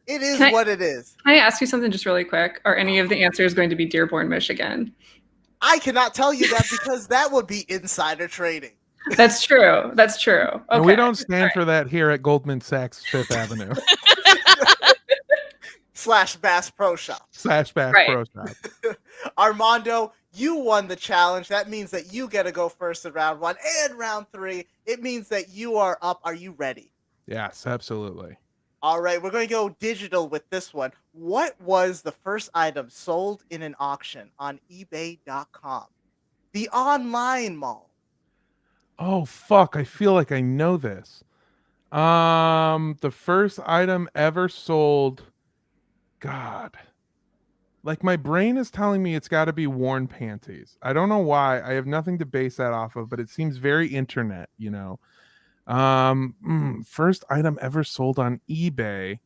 It is Can I- what it is. Can I ask you something just really quick? Are any of the answers going to be Dearborn, Michigan? I cannot tell you that because that would be insider trading. That's true. That's true. Okay. And we don't stand All right. for that here at Goldman Sachs Fifth Avenue / Bass Pro Shop. / Bass Right. Pro Shop. Armando, you won the challenge. That means that you get to go first in round 1 and round 3. It means that you are up. Are you ready? Yes, absolutely. All right, we're going to go digital with this one. What was the first item sold in an auction on eBay.com? The online mall. Oh fuck! I feel like I know this. The first item ever sold. God. Like my brain is telling me it's got to be worn panties. I don't know why. I have nothing to base that off of, but it seems very internet, you know. First item ever sold on eBay.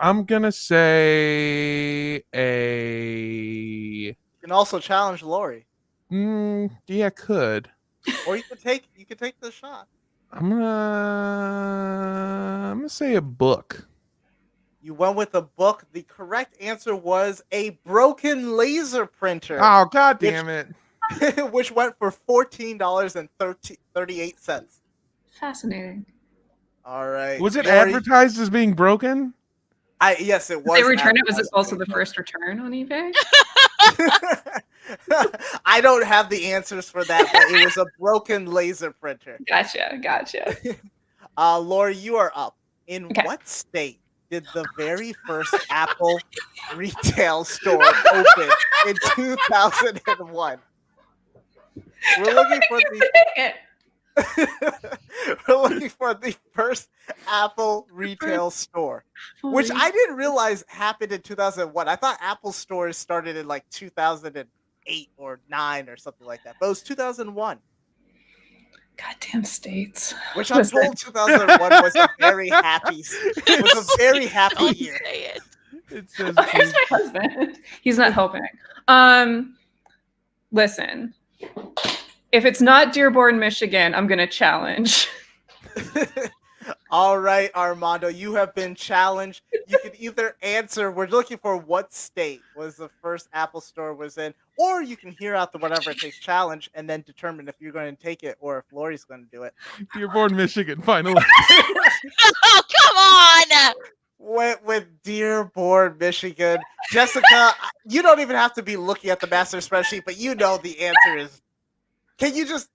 I'm gonna say a. You can also challenge Lori, Yeah, could. or you could take the shot. I'm gonna say a book. You went with a book. The correct answer was a broken laser printer. Oh god damn it! Which went for $14.38. Fascinating. All right. Was it Lori, advertised as being broken? Yes, it was. They return it. Was it advertised also as the being first return on eBay? I don't have the answers for that, but it was a broken laser printer. Gotcha. Lori, you are up. In Okay. what state did the very first Apple retail store open in 2001? We're looking for the first Apple retail store, which I didn't realize happened in 2001. I thought Apple stores started in like 2008 or 9 or something like that, but it was 2001. Goddamn states. Which I'm Listen. told 2001 was a very happy Don't year. say it. It says Here's my husband. He's not helping. Listen. If it's not Dearborn, Michigan, I'm gonna challenge. All right, Armando, you have been challenged. You can either answer, we're looking for what state was the first Apple store was in, or you can hear out the whatever it takes challenge and then determine if you're going to take it or if Lori's going to do it. Dearborn, Michigan, finally. Oh, come on! Went with Dearborn, Michigan. Jessica, you don't even have to be looking at the master spreadsheet, but you know the answer is. Can you just?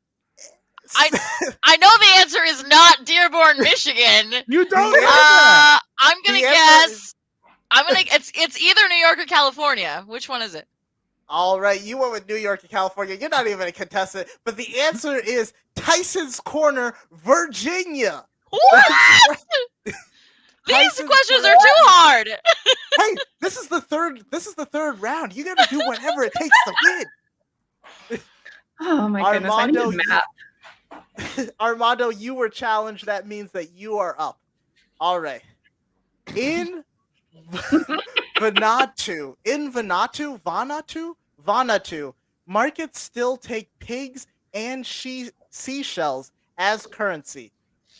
I know the answer is not Dearborn, Michigan. You don't know that. I'm gonna The answer guess. It's either New York or California. Which one is it? All right, you went with New York and California. You're not even a contestant, but the answer is Tyson's Corner, Virginia. What? These Tyson's questions Corner. are too hard. Hey, this is the third round. You got to do whatever it takes to win. Oh my goodness. I need Armando, a map. Armando, you were challenged. That means that you are up. All right. In Vanuatu, markets still take pigs and seashells as currency.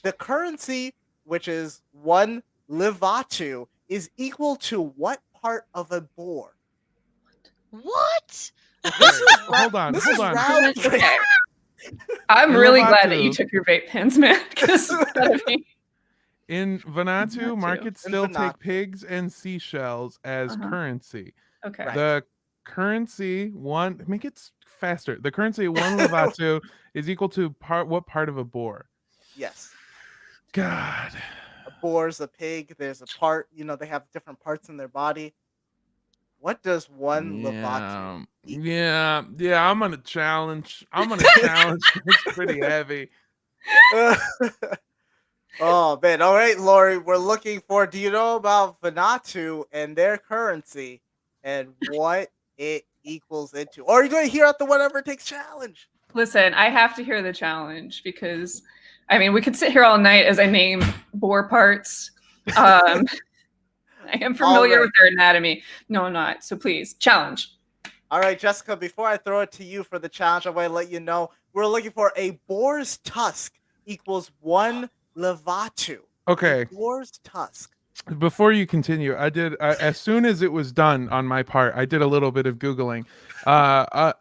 The currency, which is 1 levatu, is equal to what part of a boar? What? Hold on. round three. Okay. I'm really glad that Vanuatu. you took your vape pens, man. Because In Vanuatu, Vanuatu. markets In still Vanuatu. take pigs and seashells as currency. okay. Right. The currency make it faster. The currency 1 levatu is equal to what part of a boar? Yes. God. A boar's a pig. There's a part, they have different parts in their body. What does 1 levatu? Yeah, I'm gonna challenge. It's pretty heavy. Oh man! All right, Lori, we're looking for. Do you know about Vanuatu and their currency and what it equals into? Or are you going to hear out the whatever it takes challenge? Listen, I have to hear the challenge because, I mean, we could sit here all night as I name boar parts. I am familiar with their anatomy. No, I'm not. So please, challenge. All right, Jessica, before I throw it to you for the challenge, I want to let you know we're looking for a boar's tusk equals 1 levatu. Okay. A boar's tusk. Before you continue, as soon as it was done on my part, I did a little bit of Googling. A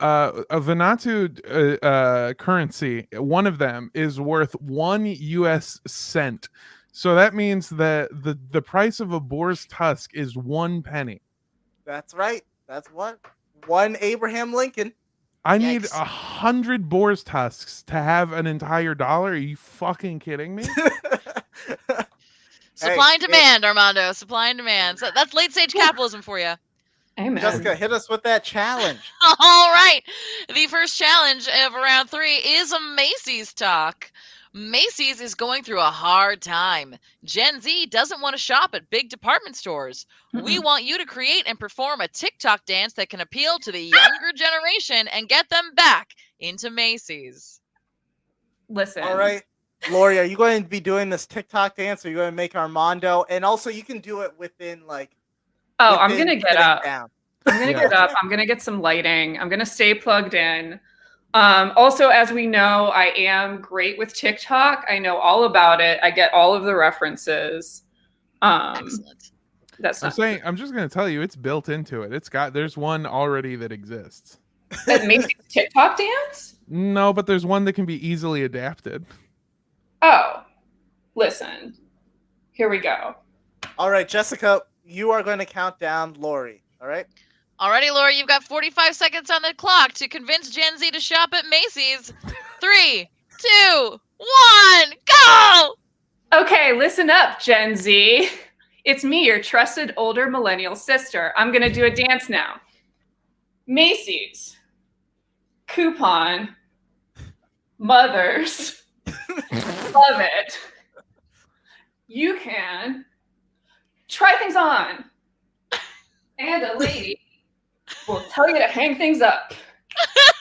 Vanuatu currency, one of them is worth 1 US cent. So that means that the price of a boar's tusk is 1 penny. That's right. That's what. One Abraham Lincoln. I need Yikes. 100 boar's tusks to have an entire dollar. Are you fucking kidding me? Supply and Hey, demand, Armando. Supply and demand. So that's late stage capitalism for you. Amen. Jessica, hit us with that challenge. All right. The first challenge of round 3 is a Macy's talk. Macy's is going through a hard time. Gen Z doesn't want to shop at big department stores. We want you to create and perform a TikTok dance that can appeal to the younger generation and get them back into Macy's. Listen. All right. Lori, are you going to be doing this TikTok dance or are you going to make Armando? And also you can do it within Oh, I'm within gonna get sitting up. down. I'm gonna get up. I'm gonna get some lighting. I'm gonna stay plugged in. Also, as we know, I am great with TikTok. I know all about it. I get all of the references. Excellent. That's I'm not saying, I'm just going to tell you, it's built into it. There's one already that exists. that makes TikTok dance. No, but there's one that can be easily adapted. Oh, listen. Here we go. All right, Jessica, you are going to count down Lori. All right. Alrighty, Laura, you've got 45 seconds on the clock to convince Gen Z to shop at Macy's. 3, 2, 1, go! Okay, listen up, Gen Z. It's me, your trusted older millennial sister. I'm gonna do a dance now. Macy's. Coupon. Mothers. Love it. You can try things on. And a lady will tell you to hang things up.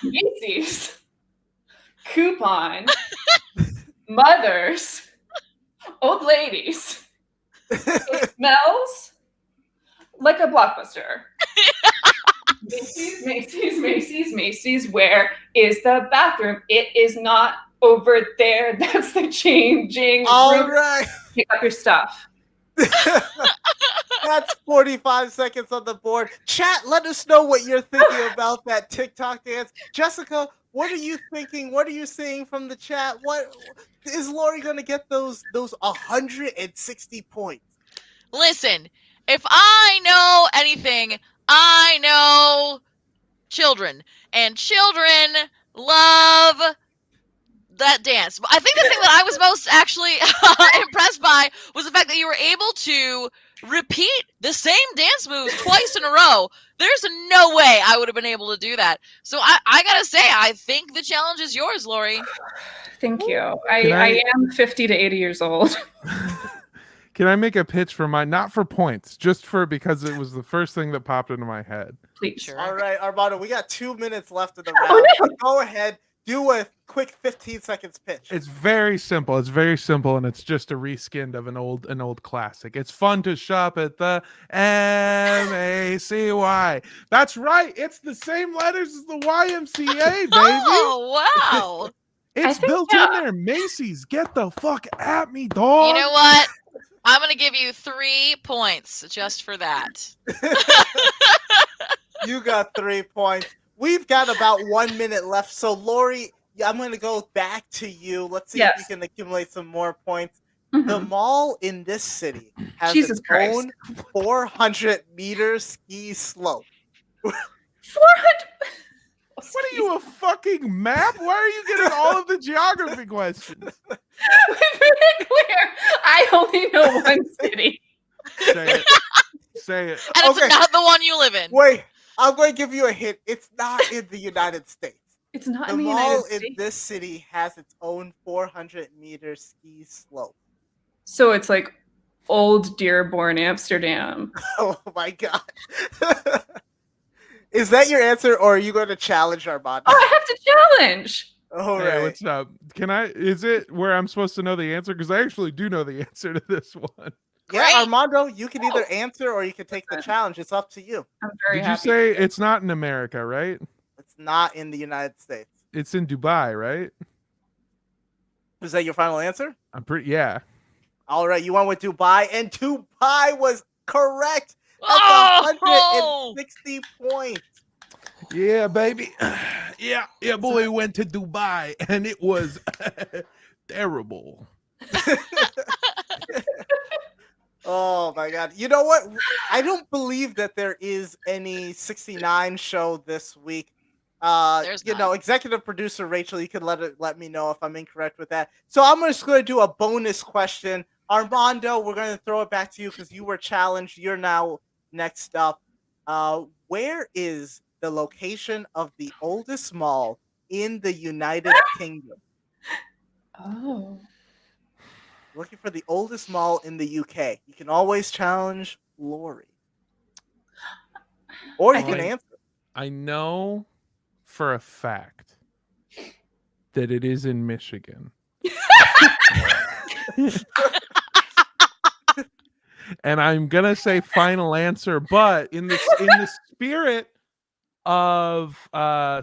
Macy's. Coupon. Mothers. Old ladies. It smells like a Blockbuster. Macy's, where is the bathroom? It is not over there. That's the changing All room. right. Pick up your stuff. That's 45 seconds on the board. Chat, let us know what you're thinking about that TikTok dance. Jessica, what are you thinking? What are you seeing from the chat? What is Lori going to get those 160 points? Listen, if I know anything, I know children. And children love that dance. I think the thing that I was most actually impressed by was the fact that you were able to repeat the same dance moves twice in a row. There's no way I would have been able to do that. So I gotta say, I think the challenge is yours, Lori. Thank you. I am 50 to 80 years old. Can I make a pitch for mine? Not for points, just for because it was the first thing that popped into my head. Please. Sure. All right, Armando, we got 2 minutes left of the Oh, round. no. Go ahead, do a quick 15 seconds pitch. It's very simple. It's very simple, and it's just a reskin of an old classic. It's fun to shop at the MACY. That's right. It's the same letters as the YMCA, baby. Oh, wow. It's think, built yeah. in there. Macy's, get the fuck at me, dog. You know what? I'm going to give you 3 points just for that. You got 3 points. We've got about 1 minute left. So, Lori, I'm going to go back to you. Let's see if Yes. you can accumulate some more points. Mhm. The mall in this city has Jesus its Christ. own 400-meter ski slope. 400. What are you, a fucking map? Why are you getting all of the geography questions? Very clear. I only know one city. Say it. Say it. And it's Okay. not the one you live in. Wait, I'm going to give you a hint. It's not in the United States. It's not The in the mall United in States. this city has its own 400-meter ski slope. So it's like old Dearborn, Amsterdam. Oh my god. Is that your answer, or are you going to challenge Armando? Oh, I have to challenge. All Hey, right. what's up? Is it where I'm supposed to know the answer? Because I actually do know the answer to this one. Yeah, Great. Armando, you can either answer or you can take the challenge. It's up to you. I'm very Did you happy. say it's not in America, right? It's not in the United States. It's in Dubai, right? Is that your final answer? I'm pretty, yeah. All right, you went with Dubai, and Dubai was correct. That's Oh! 160 points. Yeah, baby. Yeah, boy, we went to Dubai and it was terrible. Oh my god. You know what? I don't believe that there is any 69 show this week. There's not. Executive producer Rachel, you can let me know if I'm incorrect with that. So I'm just going to do a bonus question. Armando, we're going to throw it back to you because you were challenged. You're now next up. Where is the location of the oldest mall in the United Kingdom? Oh. Looking for the oldest mall in the UK. You can always challenge Lori. Or you can answer. I know for a fact that it is in Michigan. And I'm gonna say final answer, but in the spirit of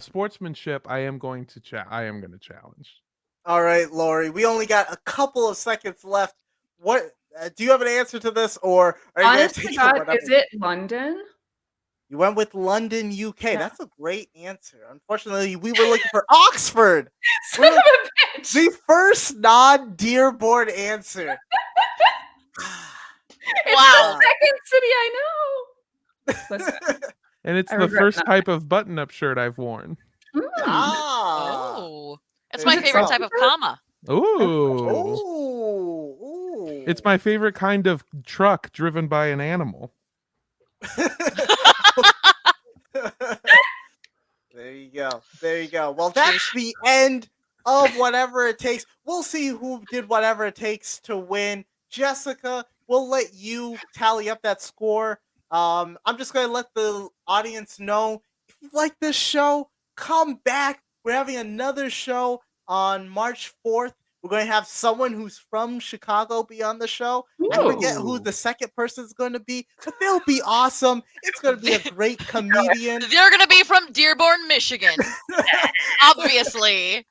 sportsmanship, I am going to challenge. All right, Lori. We only got a couple of seconds left. What do you have an answer to this, or are you going to Honest take to God, whatever? is it London? You went with London, UK. Yeah. That's a great answer. Unfortunately, we were looking for Oxford. Son of a bitch. The first non-Dearborn answer. It's Wow. the second city I know. Listen. And it's I the regret first nothing. type of button-up shirt I've worn. Ah. Oh. That's There my you favorite go. type of comma. Ooh. Ooh. It's my favorite kind of truck driven by an animal. There you go. There you go. Well, that's the end of whatever it takes. We'll see who did whatever it takes to win. Jessica, we'll let you tally up that score. I'm just going to let the audience know if you like this show, come back. We're having another show on March 4th. We're going to have someone who's from Chicago be on the show. I forget who Ooh. the second person is going to be, but they'll be awesome. It's going to be a great comedian. They're going to be from Dearborn, Michigan. Obviously.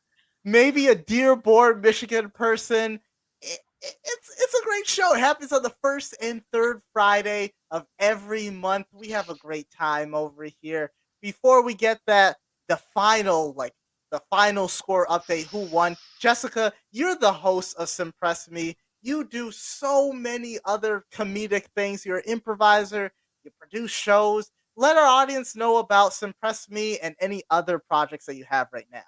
Maybe a Dearborn, Michigan person. It's a great show. It happens on the first and third Friday of every month. We have a great time over here. Before we get the final score update, who won? Jessica, you're the host of Simpress Me. You do so many other comedic things. You're an improviser. You produce shows. Let our audience know about Simpress Me and any other projects that you have right now.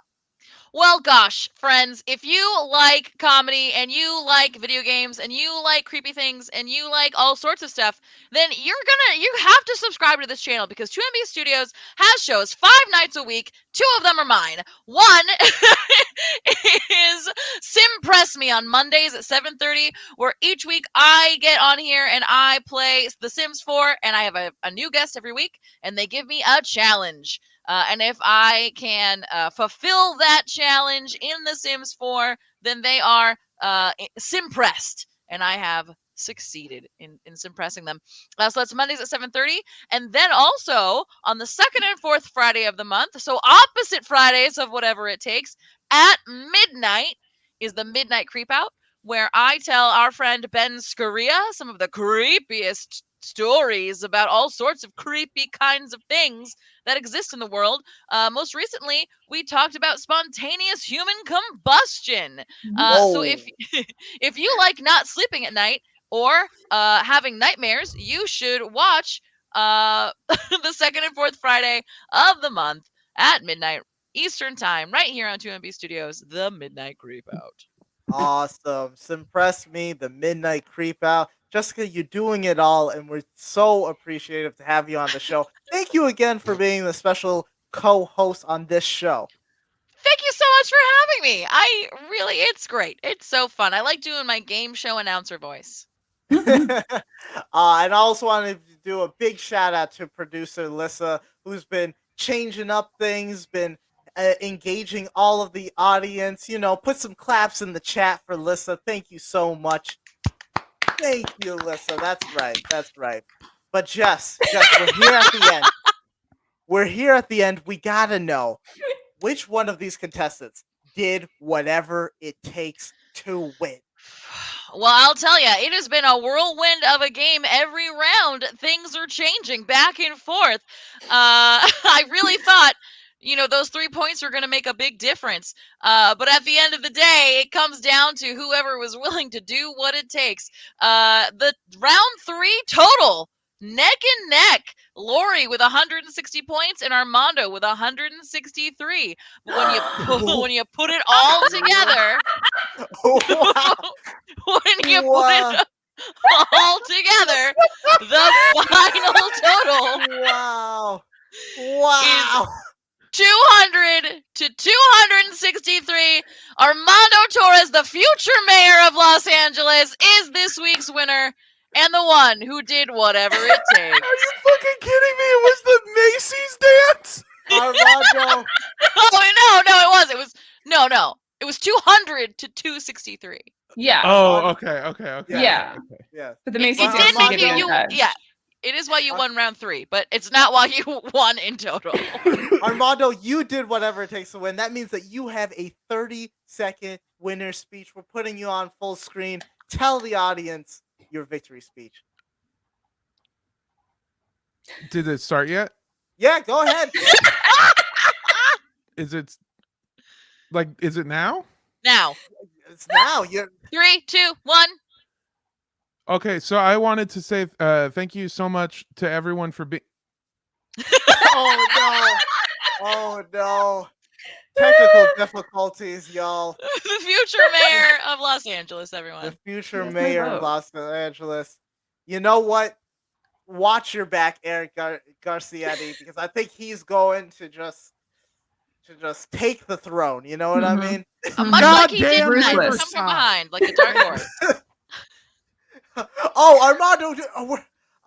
Well, gosh, friends, if you like comedy and you like video games and you like creepy things and you like all sorts of stuff, then you have to subscribe to this channel because 2MB Studios has shows 5 nights a week. 2 of them are mine. One is Simpress Me on Mondays at 7:30, where each week I get on here and I play The Sims 4, and I have a new guest every week, and they give me a challenge. And if I can fulfill that challenge in The Sims 4, then they are Simpressed. And I have succeeded in Simpressing them. So that's Mondays at 7:30. And then also on the second and fourth Friday of the month, so opposite Fridays of whatever it takes, at midnight is the Midnight Creepout, where I tell our friend Ben Scaria some of the creepiest stories about all sorts of creepy kinds of things that exist in the world. Most recently, we talked about spontaneous human combustion. So if if you like not sleeping at night or having nightmares, you should watch the second and fourth Friday of the month at midnight Eastern Time, right here on 2MB Studios, The Midnight Creepout. Awesome. Simpress Me, the Midnight Creepout. Jessica, you're doing it all, and we're so appreciative to have you on the show. Thank you again for being the special co-host on this show. Thank you so much for having me. It's great. It's so fun. I like doing my game show announcer voice. And I also wanted to do a big shout out to producer Lissa, who's been changing up things, been engaging all of the audience. Put some claps in the chat for Lissa. Thank you so much. Thank you, Lissa. That's right. That's right. But Jess, we're here at the end. We're here at the end. We gotta know which one of these contestants did whatever it takes to win. Well, I'll tell you, it has been a whirlwind of a game every round. Things are changing back and forth. I really thought, those 3 points were going to make a big difference. But at the end of the day, it comes down to whoever was willing to do what it takes. The round 3 total, neck and neck. Lori with 160 points and Armando with 163. But when you put it all together, Wow. when you put Wow. it all together, the final total Wow. Wow. 200 to 263. Armando Torres, the future mayor of Los Angeles, is this week's winner and the one who did whatever it takes. Are you fucking kidding me? It was the Macy's dance. Armando. Oh no, it was. It was 200 to 263. Yeah. Oh, okay. Yeah. Okay. Yeah. But the It Macy's did dance make did it get you. that. Yeah, it is why you won round 3, but it's not why you won in total. Armando, you did whatever it takes to win. That means that you have a 30-second winner speech. We're putting you on full screen. Tell the audience your victory speech. Did it start yet? Yeah, go ahead. Is it now? Now, It's now. You're 3, 2, 1. Okay, so I wanted to say thank you so much to everyone for being. Oh no. Oh no. Technical difficulties, y'all. The future mayor of Los Angeles, everyone. The future That's my mayor of vote. Los Angeles. You know what? Watch your back, Eric Garcietti, because I think he's going to just take the throne. You know what I Mhm. mean? Much God like he did damn tonight, ruthless. come from behind, like a dark horse. Oh, Armando!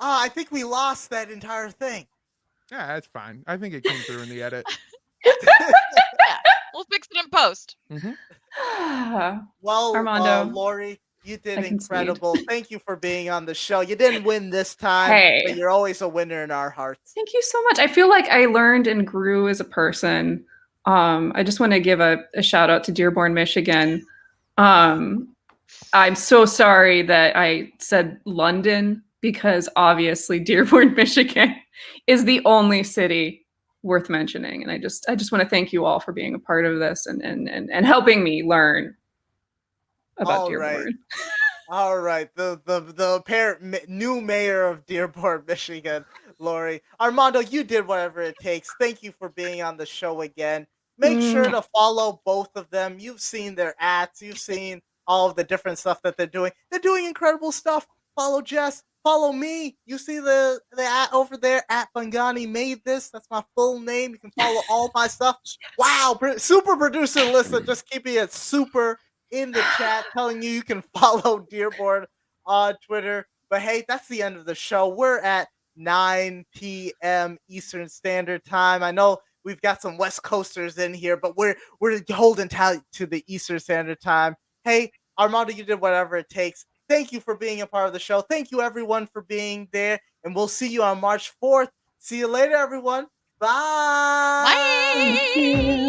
I think we lost that entire thing. Yeah, that's fine. I think it came through in the edit. Yeah, we'll fix it in post. Well, Armando, Lori, you did I concede. incredible. Thank you for being on the show. You didn't win this time, Hey. but you're always a winner in our hearts. Thank you so much. I feel like I learned and grew as a person. I just want to give a shout out to Dearborn, Michigan. I'm so sorry that I said London because obviously Dearborn, Michigan is the only city worth mentioning. And I just want to thank you all for being a part of this and helping me learn about All Dearborn. right. All right, the apparent new mayor of Dearborn, Michigan, Lori. Armando, you did whatever it takes. Thank you for being on the show again. Make sure to follow both of them. You've seen their ads. You've seen all of the different stuff that they're doing. They're doing incredible stuff. Follow Jess. Follow me. You see the ad over there at Bongani made this. That's my full name. You can follow all my stuff. Wow, super producer Alyssa just keeping it super in the chat, telling you can follow Dearborn on Twitter. But hey, that's the end of the show. We're at 9 p.m. Eastern Standard Time. I know we've got some West Coasters in here, but we're holding tight to the Eastern Standard Time. Hey, Armando, you did whatever it takes. Thank you for being a part of the show. Thank you, everyone, for being there. And we'll see you on March 4th. See you later, everyone. Bye. Bye.